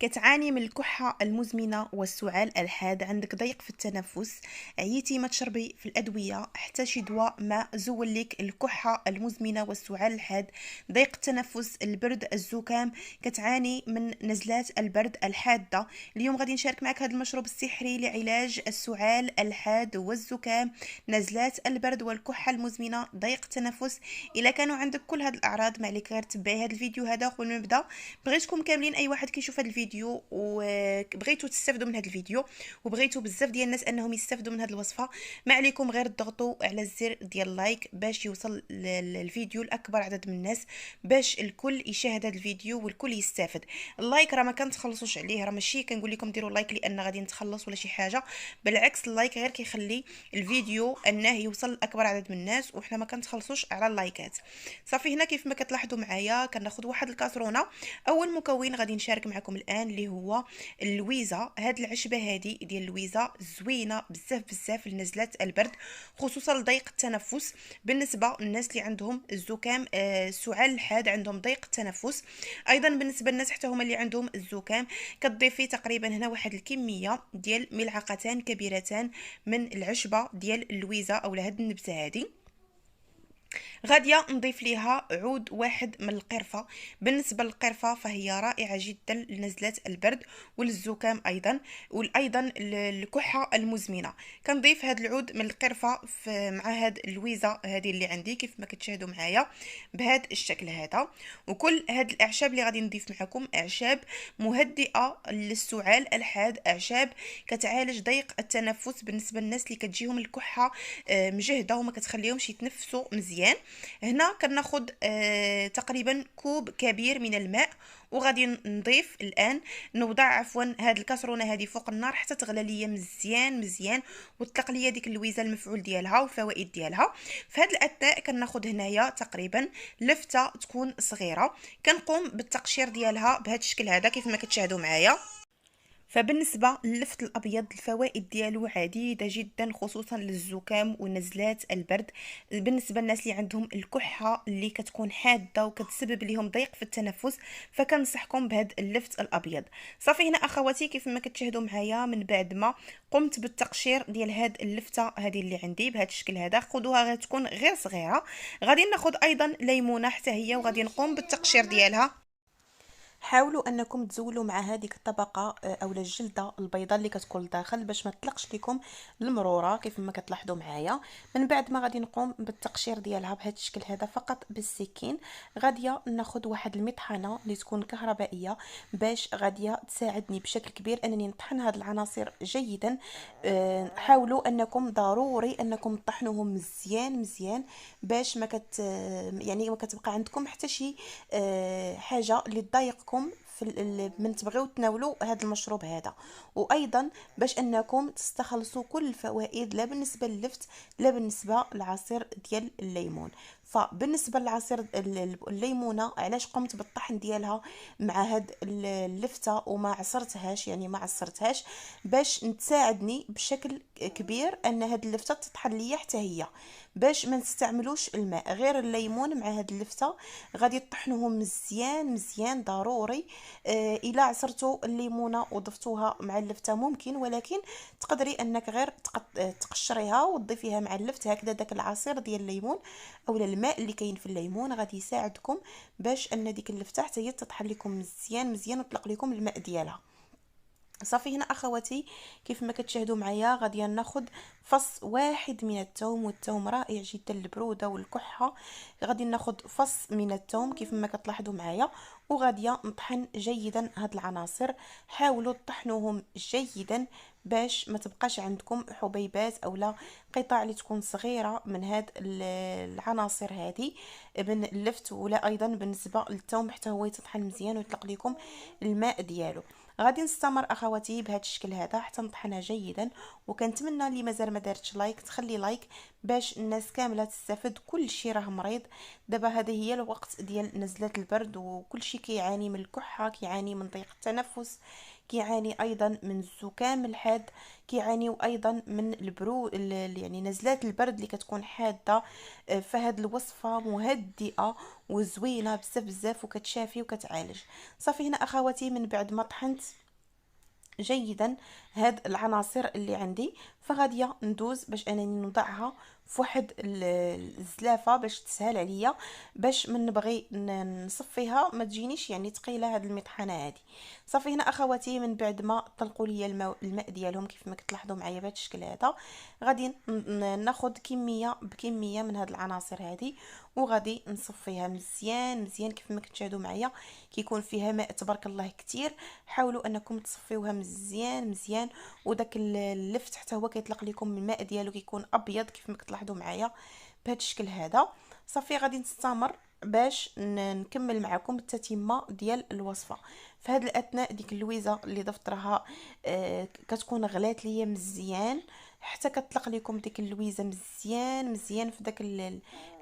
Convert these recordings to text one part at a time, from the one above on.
كتعاني من الكحة المزمنة والسعال الحاد، عندك ضيق في التنفس، عييتي ما تشربي في الأدوية حتى شي دواء ما زول لك الكحة المزمنة والسعال الحاد، ضيق التنفس، البرد، الزكام، كتعاني من نزلات البرد الحادة. اليوم غادي نشارك معك هذا المشروب السحري لعلاج السعال الحاد والزكام، نزلات البرد والكحة المزمنة، ضيق التنفس. إلا كانوا عندك كل هذه الأعراض ما عليك غير تبعي هذا الفيديو هذا قبل ما نبدا. بغيتكم كاملين اي واحد كيشوف هذا الفيديو وبغيتوا تستافدوا من هذا الفيديو وبغيتوا بزاف ديال الناس انهم يستافدوا من هذه الوصفه، ما عليكم غير تضغطوا على الزر ديال لايك باش يوصل الفيديو لاكبر عدد من الناس، باش الكل يشاهد هذا الفيديو والكل يستافد. اللايك راه ما كنتخلصوش عليه، راه ماشي كنقول لكم ديروا لايك لان غادي نتخلص ولا شي حاجه، بالعكس اللايك غير كيخلي الفيديو انه يوصل لاكبر عدد من الناس وحنا ما كنتخلصوش على اللايكات. صافي هنا كيف ما كتلاحظوا معايا كناخذ واحد الكاسرونه. اول مكون غادي نشارك معكم الان اللي هو اللويزه. هاد العشبه هادي ديال اللويزه زوينه بزاف بزاف لنزلات البرد، خصوصا لضيق التنفس. بالنسبه للناس اللي عندهم الزكام، السعال الحاد، عندهم ضيق التنفس. ايضا بالنسبه للناس حتى هما اللي عندهم الزكام، كتضيفي تقريبا هنا واحد الكميه ديال ملعقتان كبيرتان من العشبه ديال اللويزه او هاد النبته هادي. غادية نضيف ليها عود واحد من القرفة. بالنسبة للقرفة فهي رائعة جدا لنزلات البرد وللزكام أيضا، وأيضا الكحة المزمنة. كنضيف هذا العود من القرفة مع هاد اللويزة هذه اللي عندي كيف ما كتشاهدوا معايا بهذا الشكل هذا. وكل هاد الأعشاب اللي غادي نضيف معكم أعشاب مهدئة للسعال الحاد، أعشاب كتعالج ضيق التنفس بالنسبة للناس اللي كتجيهم الكحة مجهدة وما كتخليهمش يتنفسوا مزيان. هنا كناخد تقريبا كوب كبير من الماء، وغادي نضيف الان نوضع هاد الكاسرونه هذه فوق النار حتى تغلى ليا مزيان مزيان وتطلق ليا ديك اللويزه المفعول ديالها والفوائد ديالها. في هذا الاثناء كناخد هنايا تقريبا لفته تكون صغيره، كنقوم بالتقشير ديالها بهذا الشكل هذا كيف ما كتشاهدوا معايا. فبالنسبة للفت الأبيض الفوائد ديالو عديدة جدا خصوصا للزكام ونزلات البرد. بالنسبة للناس اللي عندهم الكحة اللي كتكون حادة وكتسبب لهم ضيق في التنفس، فكنصحكم بهذا اللفت الأبيض. صافي هنا أخواتي كيف ما كتشاهدوا معايا من بعد ما قمت بالتقشير ديال هاد اللفتة هذه اللي عندي بهذا الشكل هذا، خذوها غتكون غير صغيرة. غادي ناخذ أيضا ليمونة حتى هي وغادي نقوم بالتقشير ديالها. حاولوا انكم تزولوا مع هذيك الطبقه اولا الجلده البيضاء اللي كتكون لداخل باش ما تطلقش لكم المروره كيف ما كتلاحظوا معايا. من بعد ما غادي نقوم بالتقشير ديالها بهذا الشكل هذا فقط بالسكين. غاديه ناخذ واحد المطحنه اللي تكون كهربائيه باش غاديه تساعدني بشكل كبير انني نطحن هذه العناصر جيدا. حاولوا انكم ضروري انكم تطحنوهم مزيان مزيان باش ما كت يعني ما كتبقى عندكم حتى شي حاجه اللي تضايقكم من تبغيو تناولوا هذا المشروب هذا. وايضا باش انكم تستخلصوا كل الفوائد لا بالنسبه للفت لا بالنسبه للعصير ديال الليمون. فبالنسبه للعصير الليمونه علاش قمت بالطحن ديالها مع هاد اللفته وما عصرتهاش، يعني ما عصرتهاش باش تساعدني بشكل كبير ان هاد اللفته تطحن ليا حتى هي، باش ما نستعملوش الماء غير الليمون مع هاد اللفته. غادي تطحنوهم مزيان مزيان ضروري. الا عصرتوا الليمونه وضفتوها مع اللفته ممكن، ولكن تقدري انك غير تقشريها وتضيفيها مع اللفت هكذا. داك العصير ديال الليمون اولا الماء اللي كاين في الليمون غادي يساعدكم باش ان ديك اللفته حتى هي تطحن لكم مزيان مزيان وتطلق لكم الماء ديالها. صافي هنا اخواتي كيف ما كتشاهدوا معايا غادي ناخذ فص واحد من الثوم، والثوم رائع جدا للبروده والكحه. غادي ناخذ فص من الثوم كيف ما كتلاحظوا معايا، وغادي نطحن جيدا هاد العناصر. حاولوا تطحنوهم جيدا باش ما تبقاش عندكم حبيبات اولا قطع اللي تكون صغيره من هاد العناصر هذه من اللفت، ولا ايضا بالنسبه للثوم حتى هو يتطحن مزيان ويطلق لكم الماء ديالو. غادي نستمر اخواتي بهذا الشكل هذا حتى نطحنها جيدا. وكنتمنى اللي مازال ما دارتش لايك تخلي لايك باش الناس كامله تستافد. كل شيء راه مريض دابا، هذه هي الوقت ديال نزلات البرد وكل شيء كلشي كيعاني من الكحه، كيعاني من ضيق التنفس، كيعاني ايضا من الزكام الحاد، كيعانيو ايضا من يعني نزلات البرد اللي كتكون حاده. فهاد الوصفه مهدئه وزوينه بزاف بزاف وكتشافي وكتعالج. صافي هنا اخواتي من بعد ما طحنت جيدا هاد العناصر اللي عندي، فغاديه ندوز باش انني نوضعها في واحد الزلافه باش تسهل عليا، باش من نبغي نصفيها ما تجينيش يعني ثقيله هاد المطحنه هادي. صافي هنا اخواتي من بعد ما طلقوا لي الماء ديالهم كيف ما كتلاحظوا معايا بهذا الشكل هذا، غادي ناخذ كميه بكميه من هاد العناصر هادي، وغادي نصفيها مزيان مزيان كيف ما كتشاهدوا معايا. كيكون فيها ماء تبارك الله كتير، حاولوا انكم تصفيوها مزيان مزيان، وداك اللفت حتى هو كيطلق لكم الماء ديالو كيكون ابيض كيف ما كتلاحظوا معايا بهذا الشكل هذا. صافي غادي نستمر باش نكمل معكم التتمه ديال الوصفه. في هذا الاثناء ديك اللويزه اللي ضفت راها كتكون غلات ليا مزيان حتى كتطلق لكم ديك اللويزه مزيان مزيان في داك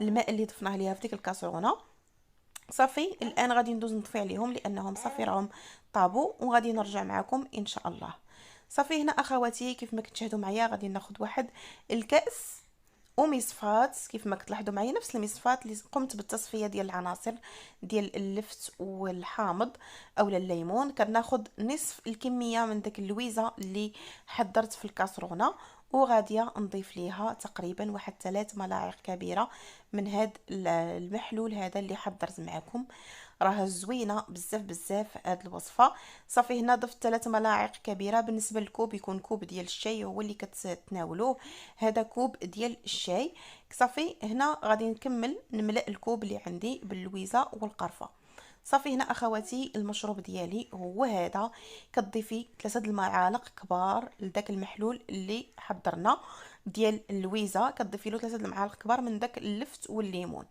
الماء اللي ضفناه ليها في ديك الكاسرونه. صافي الان غادي ندوز نطفي عليهم لانهم صافي راهم طابوا، وغادي نرجع معكم ان شاء الله. صافي هنا اخواتي كيف ما كتشاهدوا معايا غادي ناخذ واحد الكاس ومصفات كيف ما كتلاحظوا معايا، نفس المصفات اللي قمت بالتصفيه ديال العناصر ديال اللفت والحامض اولا الليمون. كناخذ نصف الكميه من داك اللويزه اللي حضرت في الكاسرونه، وغاديه نضيف ليها تقريبا واحد 3 ملاعق كبيره من هاد المحلول هذا اللي حضرت معكم. راه زوينه بزاف بزاف هاد الوصفه. صافي هنا ضفت 3 ملاعق كبيره، بالنسبه للكوب يكون كوب ديال الشاي هو اللي كتناولوه، هذا كوب ديال الشاي. صافي هنا غادي نكمل نملأ الكوب اللي عندي باللويزه والقرفه. صافي هنا اخواتي المشروب ديالي هو هذا، كتضيفي 3 المعالق كبار لداك المحلول اللي حضرنا ديال اللويزه، كتضيفي له 3 المعالق كبار من داك اللفت والليمون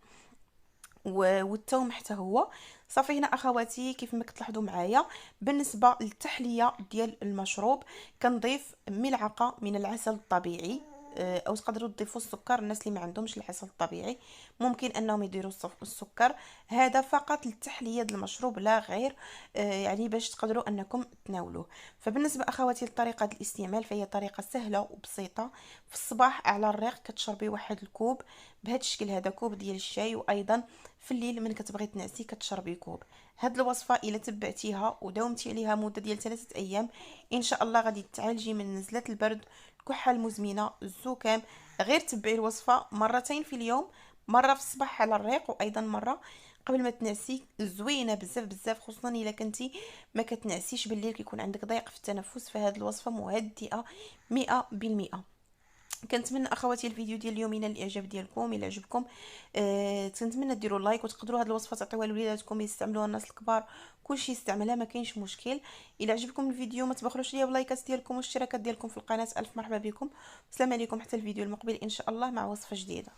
والثوم حتى هو. صافي هنا اخواتي كيف ما كتلاحظوا معايا بالنسبه للتحليه ديال المشروب كنضيف ملعقه من العسل الطبيعي، او تقدروا تضيفوا السكر. الناس اللي ما عندهمش العسل الطبيعي ممكن انهم يديروا السكر، هذا فقط للتحليه ديال المشروب لا غير، يعني باش تقدروا انكم تناولوه. فبالنسبه اخواتي لطريقه الاستعمال فهي طريقه سهله وبسيطه. في الصباح على الريق كتشربي واحد الكوب بهذا الشكل هذا، كوب ديال الشاي، وايضا في الليل من كتبغي تنعسي كتشربي كوب. هاد الوصفه الا تبعتيها وداومتي عليها مده ديال 3 ايام ان شاء الله غادي تعالجي من نزلات البرد، الكحه المزمنه، الزكام. غير تبعي الوصفه مرتين في اليوم، مره في الصباح على الريق وايضا مره قبل ما تنعسي. زوينه بزاف بزاف، خصوصا الا كنتي ما كتنعسيش بالليل كيكون عندك ضيق في التنفس، فهاد الوصفه مهدئه 100%. كنتمنى اخواتي الفيديو ديال اليوم ينال الاعجاب ديالكم. الى عجبكم كنتمنى ديروا لايك، وتقدروا هذه الوصفه تعطيوها لوليداتكم يستعملوها، الناس الكبار كلشي يستعملها ما كاينش مشكل. الى عجبكم الفيديو ما تبخلوش ليا بلايكات ديالكم والاشتراكات ديالكم في القناه. الف مرحبا بكم، السلام عليكم، حتى الفيديو المقبل ان شاء الله مع وصفه جديده.